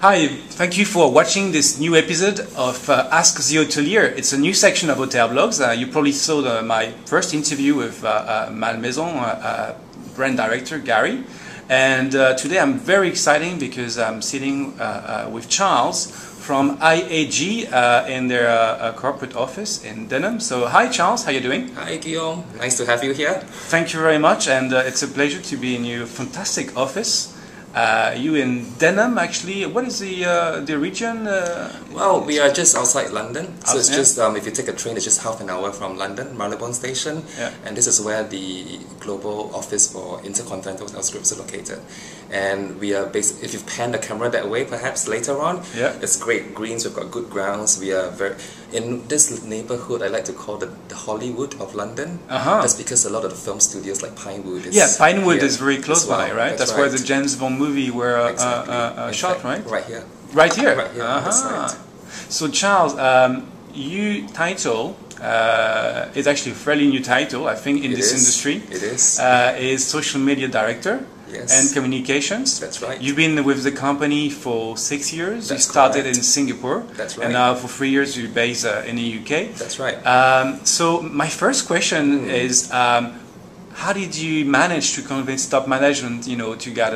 Hi, thank you for watching this new episode of Ask the Hotelier. It's a new section of hotel blogs. You probably saw my first interview with Malmaison brand director Gary. And today I'm very excited because I'm sitting with Charles from IHG in their corporate office in Denham. So hi Charles, how are you doing? Hi Guillaume, nice to have you here. Thank you very much, and it's a pleasure to be in your fantastic office. You in Denham, actually. What is the region? Well, we are just outside London, so it's just if you take a train, it's just half an hour from London, Marylebone Station, and this is where the global office for Intercontinental Hotels Group is located. And we are based. If you pan the camera that way, perhaps later on, it's great greens. We've got good grounds. We are very in this neighbourhood. I like to call the Hollywood of London. That's because a lot of the film studios like Pinewood is Pinewood is very close by, right? That's right. where the James Bond movie were shot, right? Right here. Right here. Right here. That's right. So Charles, your title is actually a fairly new title, I think, in this industry. It is. Is social media director. Yes. And communications. That's right. You've been with the company for 6 years. That's you started correct. in Singapore. That's right. And now for 3 years you're based in the UK. That's right. So my first question is, how did you manage to convince top management, to get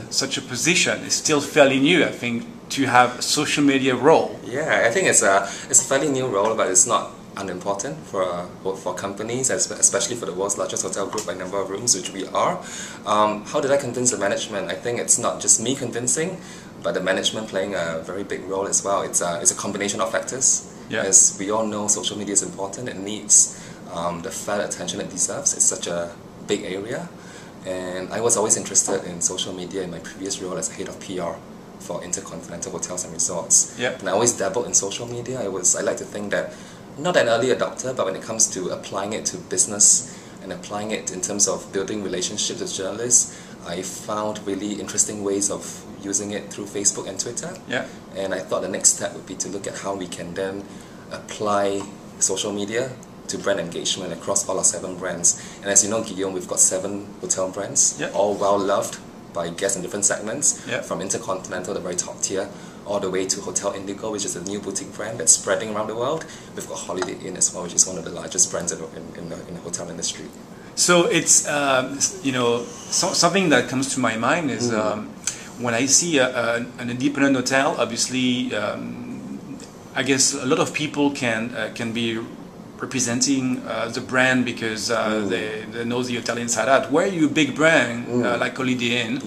such a position? It's still fairly new, I think, to have a social media role. Yeah, I think it's a fairly new role, but it's not unimportant for companies, especially for the world's largest hotel group by number of rooms, which we are. How did I convince the management? I think it's not just me convincing, but the management playing a very big role as well. It's a combination of factors. As we all know, social media is important. It needs the fair attention it deserves. It's such a big area, and I was always interested in social media in my previous role as head of PR for Intercontinental Hotels and Resorts. And I always dabbled in social media. I like to think that not an early adopter, but when it comes to applying it to business and applying it in terms of building relationships with journalists, I found really interesting ways of using it through Facebook and Twitter. And I thought the next step would be to look at how we can then apply social media to brand engagement across all our 7 brands. And as you know, Guillaume, we've got 7 hotel brands, all well loved by guests in different segments, from Intercontinental, the very top tier, all the way to Hotel Indigo, which is a new boutique brand that's spreading around the world. We've got Holiday Inn as well, which is one of the largest brands in the hotel industry. So it's, something that comes to my mind is when I see an independent hotel, obviously, I guess a lot of people can be representing the brand because they know the hotel inside out. Where you a big brand like Holiday Inn,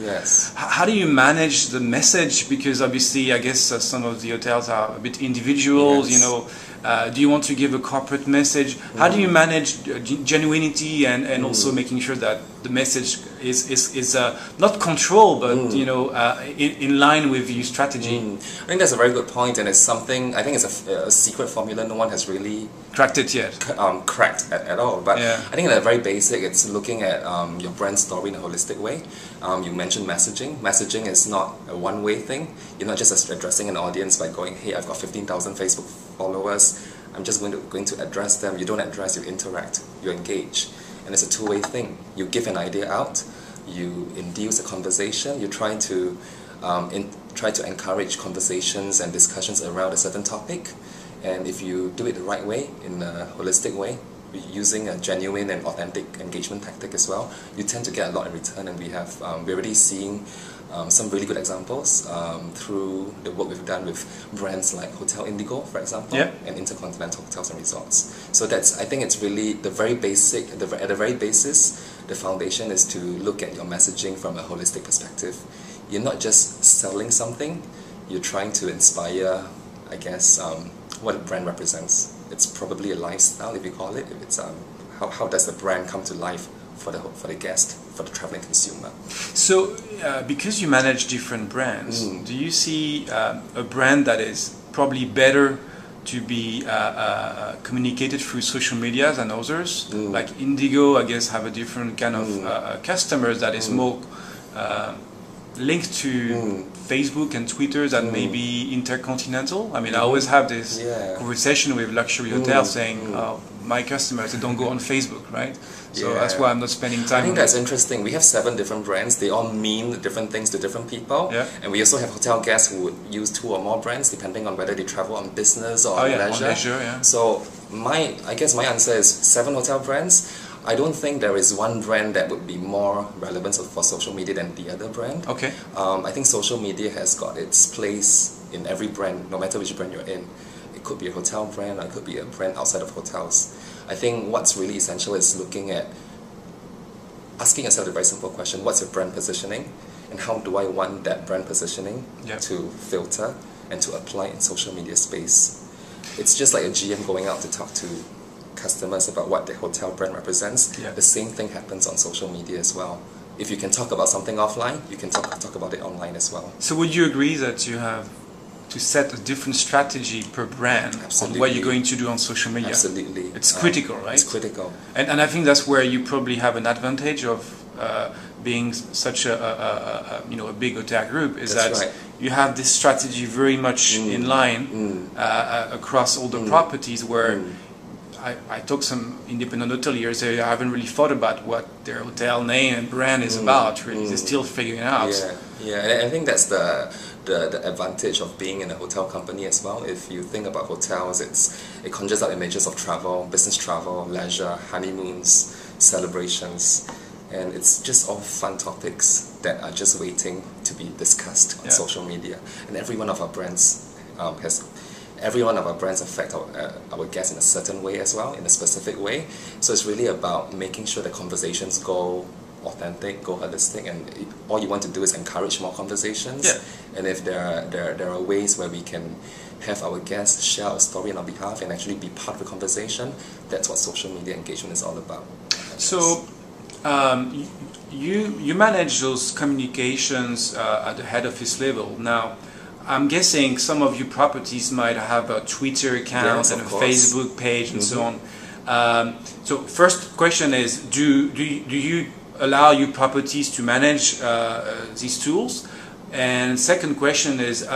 how do you manage the message? Because obviously, I guess some of the hotels are a bit individuals. Do you want to give a corporate message? How do you manage genuinity and also making sure that the message is not controlled, but in line with your strategy? I think that's a very good point, and it's something, I think it's a secret formula no one has really cracked it yet. Cracked at all. But I think at a very basic, it's looking at your brand story in a holistic way. You mentioned messaging. Messaging is not a one-way thing. You're not just addressing an audience by going, hey, I've got 15,000 Facebook followers, I'm just going to address them. You don't address, you interact, you engage. And it's a two-way thing. You give an idea out, you induce a conversation, you try to encourage conversations and discussions around a certain topic. And if you do it the right way, in a holistic way, using a genuine and authentic engagement tactic as well, you tend to get a lot in return. And we're already seeing some really good examples through the work we've done with brands like Hotel Indigo, for example, and Intercontinental Hotels and Resorts. So I think it's really the very basic, at the very basis, the foundation is to look at your messaging from a holistic perspective. You're not just selling something, you're trying to inspire, I guess, what a brand represents. It's probably a lifestyle, if you call it. It's how does the brand come to life for the guest, for the traveling consumer. So, because you manage different brands, do you see a brand that is probably better to be communicated through social media than others? Like Indigo, I guess, have a different kind of customers that is more linked to Facebook and Twitter than maybe Intercontinental. I mean, I always have this conversation with luxury hotels saying, my customers, they don't go on Facebook, right? So that's why I'm not spending time. I think that's interesting. We have 7 different brands. They all mean different things to different people. Yeah. And we also have hotel guests who would use 2 or more brands depending on whether they travel on business or on leisure. On leisure, yeah. So I guess my answer is 7 hotel brands. I don't think there is one brand that would be more relevant for social media than the other brand. Okay. I think social media has got its place in every brand, no matter which brand you're in. It could be a hotel brand, or it could be a brand outside of hotels. I think what's really essential is asking yourself the very simple question, what's your brand positioning? And how do I want that brand positioning to filter and to apply in social media space? It's just like a GM going out to talk to customers about what the hotel brand represents. The same thing happens on social media as well. If you can talk about something offline, you can talk about it online as well. So would you agree that you have to set a different strategy per brand on what you're going to do on social media? Absolutely. It's critical, right? It's critical. And I think that's where you probably have an advantage of being such a big hotel group, is that you have this strategy very much in line across all the properties, where I talk some independent hoteliers, they haven't really thought about what their hotel name and brand is about, really. They're still figuring it out. And I think that's the advantage of being in a hotel company as well. If you think about hotels, it conjures up images of travel, business travel, leisure, honeymoons, celebrations, and it's just all fun topics that are just waiting to be discussed on social media. And every one of our brands affect our guests in a certain way as well, in a specific way. So it's really about making sure the conversations go authentic, go holistic, and all you want to do is encourage more conversations. And if there are ways where we can have our guests share our story on our behalf and actually be part of the conversation, that's what social media engagement is all about. So you manage those communications at the head office level. Now, I'm guessing some of your properties might have a Twitter account and a Facebook page and so on. So first question is, do you allow your properties to manage these tools? And second question is,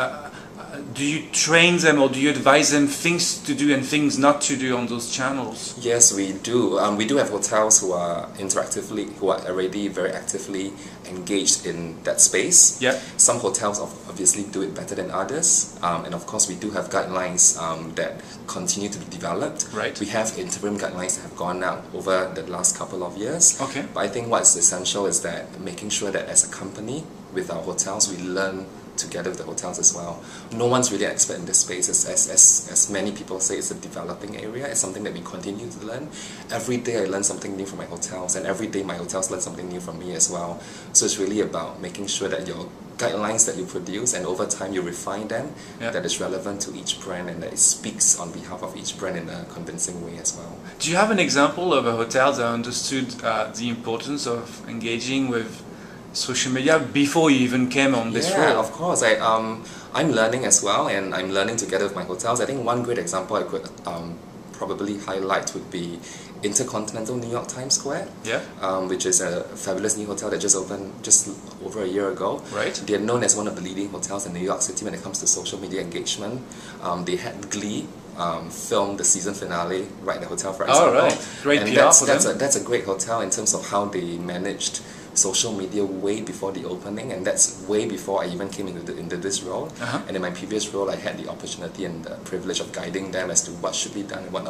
do you train them, or do you advise them things to do and things not to do on those channels? Yes, we do. We do have hotels who are already very actively engaged in that space. Some hotels obviously do it better than others, and of course we do have guidelines that continue to be developed. We have interim guidelines that have gone out over the last couple of years. But I think what's essential is that making sure that as a company, with our hotels, we learn together with the hotels as well. No one's really an expert in this space. As many people say, it's a developing area. It's something that we continue to learn. Every day I learn something new from my hotels, and every day my hotels learn something new from me as well. So it's really about making sure that your guidelines that you produce, and over time you refine them, that is relevant to each brand, and that it speaks on behalf of each brand in a convincing way as well. Do you have an example of a hotel that understood the importance of engaging with social media before you even came on this role? Yeah, of course. I'm learning as well, and I'm learning together with my hotels. I think one great example I could probably highlight would be Intercontinental New York Times Square, which is a fabulous new hotel that just opened just over a year ago. They are known as one of the leading hotels in New York City when it comes to social media engagement. They had Glee film the season finale right at the hotel, for example. Great and PR for them. That's a great hotel in terms of how they managed social media way before the opening, and that's way before I even came into this role. And in my previous role, I had the opportunity and the privilege of guiding them as to what should be done and what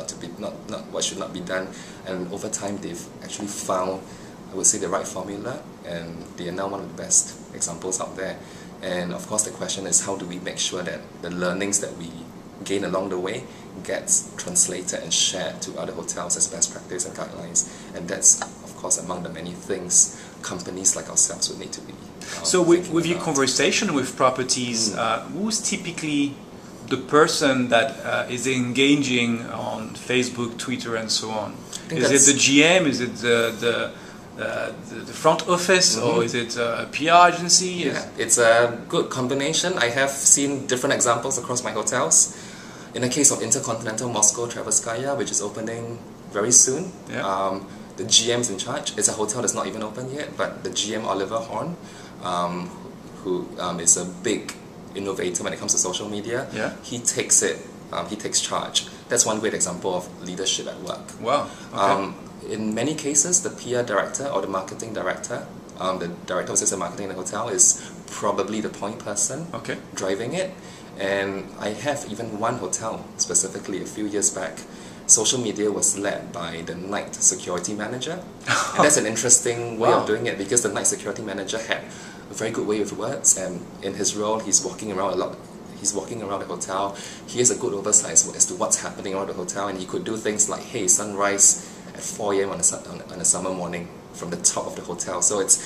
what should not be done. And over time, they've actually found, I would say, the right formula, and they are now one of the best examples out there. And of course, the question is, how do we make sure that the learnings that we gain along the way gets translated and shared to other hotels as best practice and guidelines? And that's, of course, among the many things companies like ourselves would need to be. So with your conversation with properties, who's typically the person that is engaging on Facebook, Twitter, and so on? Is it the GM? Is it the front office, or is it a PR agency? It's a good combination. I have seen different examples across my hotels. In the case of Intercontinental Moscow Traverskaya, which is opening very soon, the GM's in charge. It's a hotel that's not even open yet, but the GM, Oliver Horn, who is a big innovator when it comes to social media, Yeah. he takes charge. That's one great example of leadership at work. Wow. Okay. In many cases, the PR director or the marketing director, the director of sales and marketing in the hotel is probably the point person Okay. driving it. And I have even one hotel specifically a few years back. Social media was led by the night security manager. And that's an interesting way Wow. of doing it, because the night security manager had a very good way with words, and in his role he's walking around a lot. He's walking around the hotel. He has a good oversight as to what's happening around the hotel, and he could do things like, hey, sunrise at 4 a.m. on a summer morning from the top of the hotel. So it's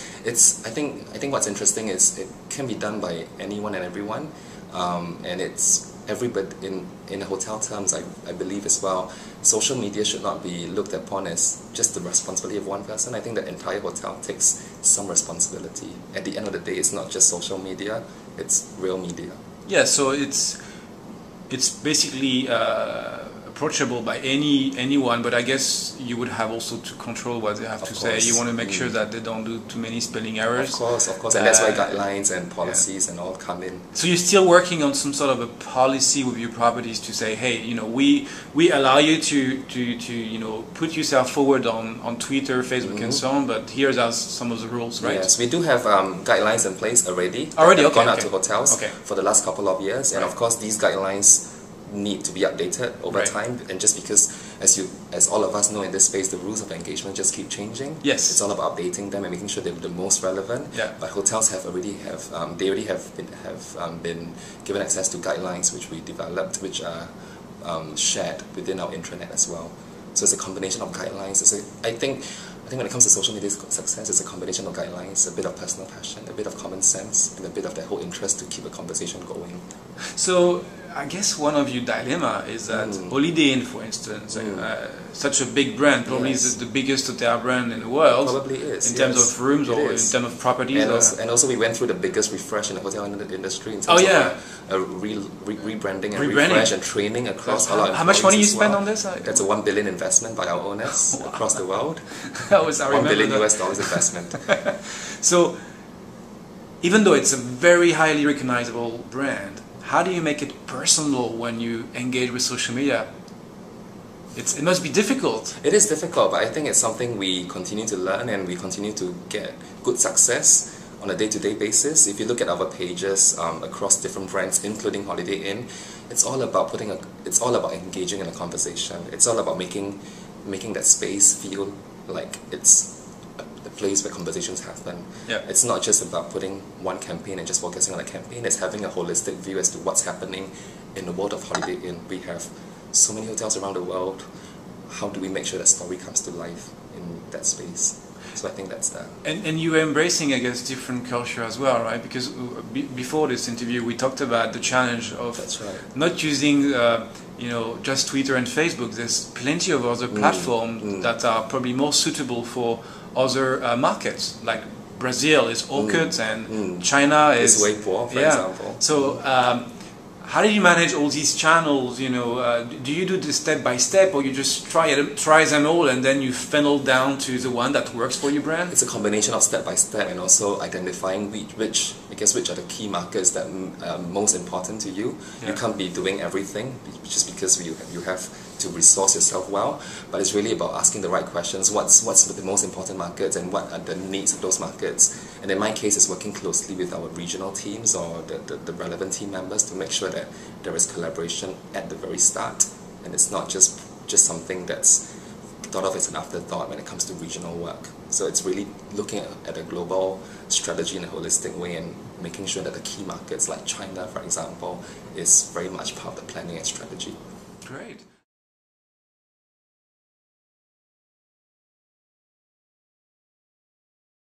I think what's interesting is it can be done by anyone and everyone, and it's everybody in hotel terms. I believe as well, social media should not be looked upon as just the responsibility of one person. I think the entire hotel takes some responsibility. At the end of the day, it's not just social media; it's real media. Yeah, so it's basically approachable by anyone, but I guess you would have also to control what they have to say. You want to make sure that they don't do too many spelling errors. Of course, and that's why guidelines and policies and all come in. So you're still working on some sort of a policy with your properties to say, hey, we allow you to put yourself forward on Twitter, Facebook, and so on, but here's some of the rules, right? Yes, we do have guidelines in place already. Already, that have okay. Gone out to hotels for the last couple of years, and Right. of course these guidelines need to be updated over Right. time, and just because as all of us know in this space, the rules of engagement just keep changing. Yes. It's all about updating them and making sure they're the most relevant. Yeah. But hotels have already been given access to guidelines which we developed, which are shared within our intranet as well. So it's a combination of guidelines. I think when it comes to social media success, it's a combination of guidelines, a bit of personal passion, a bit of common sense, and a bit of that whole interest to keep a conversation going. So I guess one of your dilemma is that Holiday Inn, for instance, such a big brand, probably Yes. is the biggest hotel brand in the world. Probably is. In terms of rooms or is. in terms of properties. And also we went through the biggest refresh in the hotel industry in terms of rebranding and refresh and training across all our How much money you employees as spend well. on this? That's a $1 billion investment by our owners across the world. I remember $1 billion that. US dollars investment. So, even though it's a very highly recognizable brand, how do you make it personal when you engage with social media? It must be difficult. It is difficult, but I think it's something we continue to learn, and we continue to get good success on a day-to-day basis. If you look at our pages across different brands, including Holiday Inn, it's all about engaging in a conversation. It's all about making that space feel like it's the place where conversations happen. Yeah. It's not just about putting one campaign and just focusing on a campaign. It's having a holistic view as to what's happening in the world of Holiday Inn. We have so many hotels around the world. How do we make sure that story comes to life in that space? So I think that's that. And you're embracing, I guess, different culture as well, right? Because before this interview, we talked about the challenge of That's right. not using, just Twitter and Facebook. There's plenty of other platforms that are probably more suitable for other markets, like Brazil is Orkut and China is Weibo, for example. So how do you manage all these channels? Do you do this step by step, or you just try them all and then you funnel down to the one that works for your brand? It's a combination of step by step and also identifying which are the key markets that are most important to you. Yeah. You can't be doing everything just because you have to resource yourself well, but it's really about asking the right questions. What's the most important markets and what are the needs of those markets? And in my case, it's working closely with our regional teams or the relevant team members to make sure that there is collaboration at the very start, and it's not just something that's thought of as an afterthought when it comes to regional work. So it's really looking at a global strategy in a holistic way and making sure that the key markets like China, for example, is very much part of the planning and strategy. Great.